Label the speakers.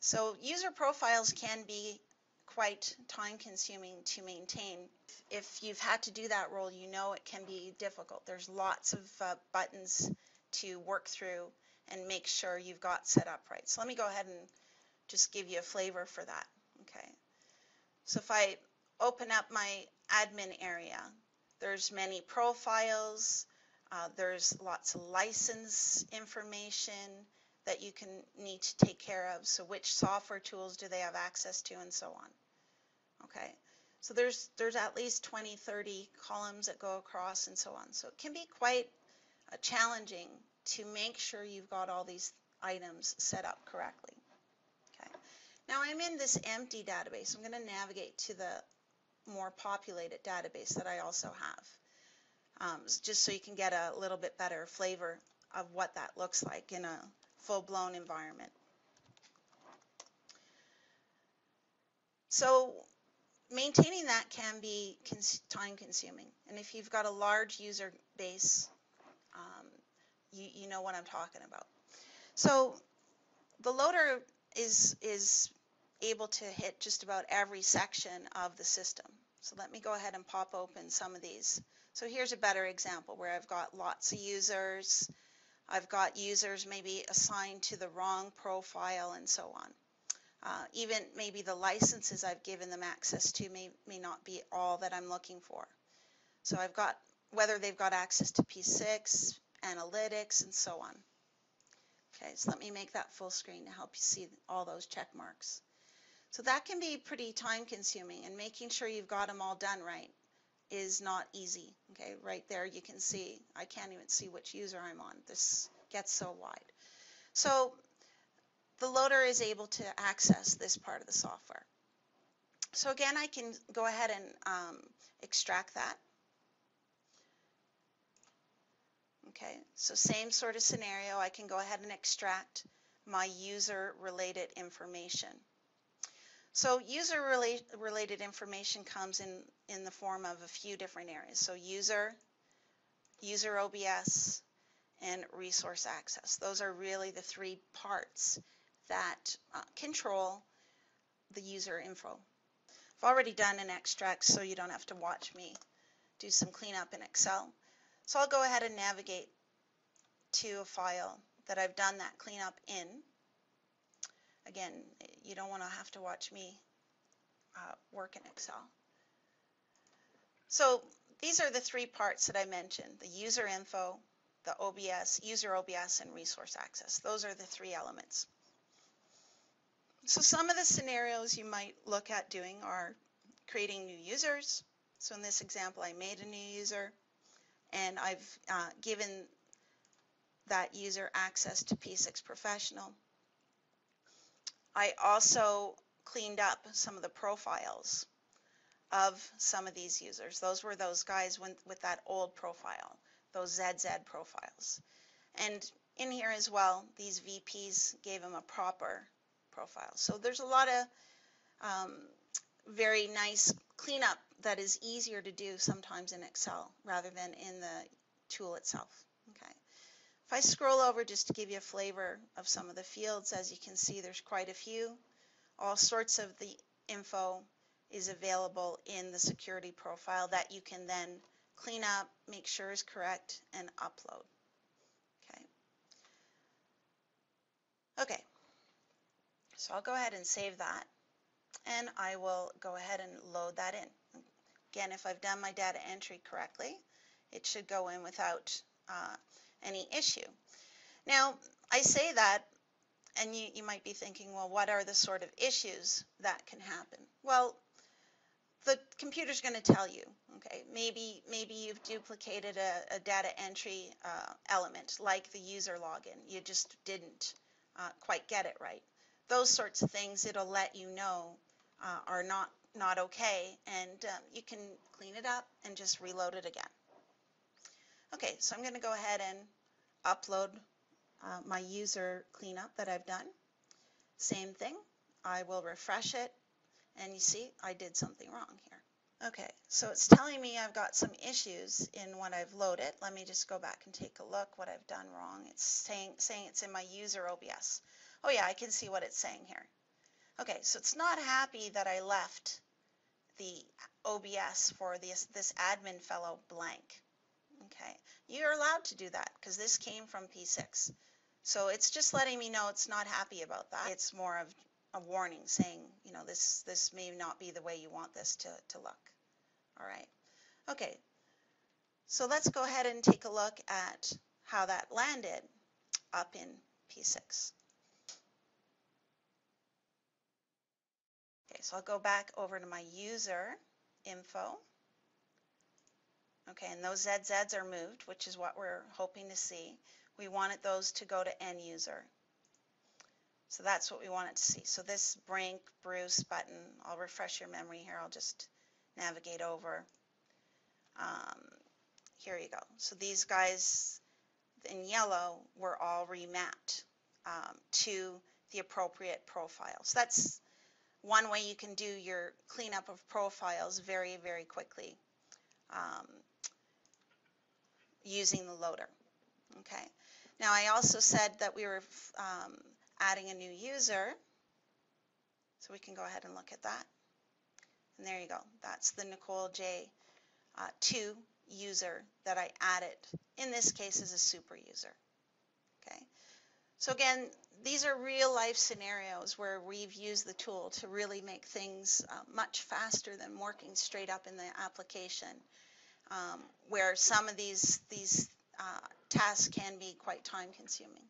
Speaker 1: So user profiles can be quite time consuming to maintain. If you've had to do that role, you know it can be difficult. There's lots of buttons to work through and make sure you've got set up right. So let me go ahead and just give you a flavor for that. Okay. So if I open up my admin area, there's many profiles, there's lots of license information that you can need to take care of. So which software tools do they have access to, and so on. Okay, so there's at least 20, 30 columns that go across and so on. So it can be quite challenging to make sure you've got all these items set up correctly. Okay, now I'm in this empty database. I'm going to navigate to the more populated database that I also have, just so you can get a little bit better flavor of what that looks like in a full-blown environment. So maintaining that can be time-consuming, and if you've got a large user base, you know what I'm talking about. So the loader is able to hit just about every section of the system. So let me go ahead and pop open some of these. So here's a better example where I've got lots of users. I've got users maybe assigned to the wrong profile and so on. Even maybe the licenses I've given them access to may not be all that I'm looking for. So I've got whether they've got access to P6, analytics, and so on. Okay, so let me make that full screen to help you see all those check marks. So that can be pretty time consuming, and making sure you've got them all done right is not easy. Okay, right there you can see, I can't even see which user I'm on. This gets so wide. So the loader is able to access this part of the software. So again, I can go ahead and extract that. Okay, so same sort of scenario, I can go ahead and extract my user related information. So user related information comes in the form of a few different areas. So user OBS, and resource access. Those are really the three parts that control the user info. I've already done an extract, so you don't have to watch me do some cleanup in Excel. So I'll go ahead and navigate to a file that I've done that cleanup in. Again, you don't want to have to watch me work in Excel. So these are the three parts that I mentioned: the user info, the OBS, user OBS, and resource access. Those are the three elements. So some of the scenarios you might look at doing are creating new users. So in this example, I made a new user, and I've given that user access to P6 Professional. I also cleaned up some of the profiles of some of these users. Those were those guys with that old profile, those ZZ profiles. And in here as well, these VPs gave them a proper profile. So there's a lot of very nice cleanup that is easier to do sometimes in Excel rather than in the tool itself. Okay. If I scroll over just to give you a flavor of some of the fields, as you can see, there's quite a few. All sorts of the info is available in the security profile that you can then clean up, make sure is correct, and upload. Okay. Okay. So I'll go ahead and save that, and I will go ahead and load that in. Again, if I've done my data entry correctly, it should go in without any issue. Now, I say that, and you might be thinking, well, what are the sort of issues that can happen? Well, the computer's going to tell you, okay, maybe you've duplicated a data entry element, like the user login. You just didn't quite get it right. Those sorts of things, it'll let you know are not okay, and you can clean it up and just reload it again. Okay, so I'm going to go ahead and upload my user cleanup that I've done. Same thing, I will refresh it, and you see I did something wrong here. Okay, so it's telling me I've got some issues in what I've loaded. Let me just go back and take a look what I've done wrong. It's saying it's in my user OBS. Oh yeah, I can see what it's saying here. Okay, so it's not happy that I left the OBS for this admin fellow blank. Okay, you're allowed to do that because this came from P6. So it's just letting me know it's not happy about that. It's more of a warning saying, you know, this may not be the way you want this to look. All right. Okay, so let's go ahead and take a look at how that landed up in P6. Okay, so I'll go back over to my user info. Okay, and those ZZs are moved, which is what we're hoping to see. We wanted those to go to end user. So that's what we wanted to see. So this Brink, Bruce button, I'll refresh your memory here. I'll just navigate over. Here you go. So these guys in yellow were all remapped to the appropriate profiles. That's one way you can do your cleanup of profiles very, very quickly using the loader. Okay. Now I also said that we were adding a new user, so we can go ahead and look at that. And there you go. That's the Nicole J2 user that I added, in this case as a super user. Okay. So again, these are real life scenarios where we've used the tool to really make things much faster than working straight up in the application, where some of these tasks can be quite time consuming.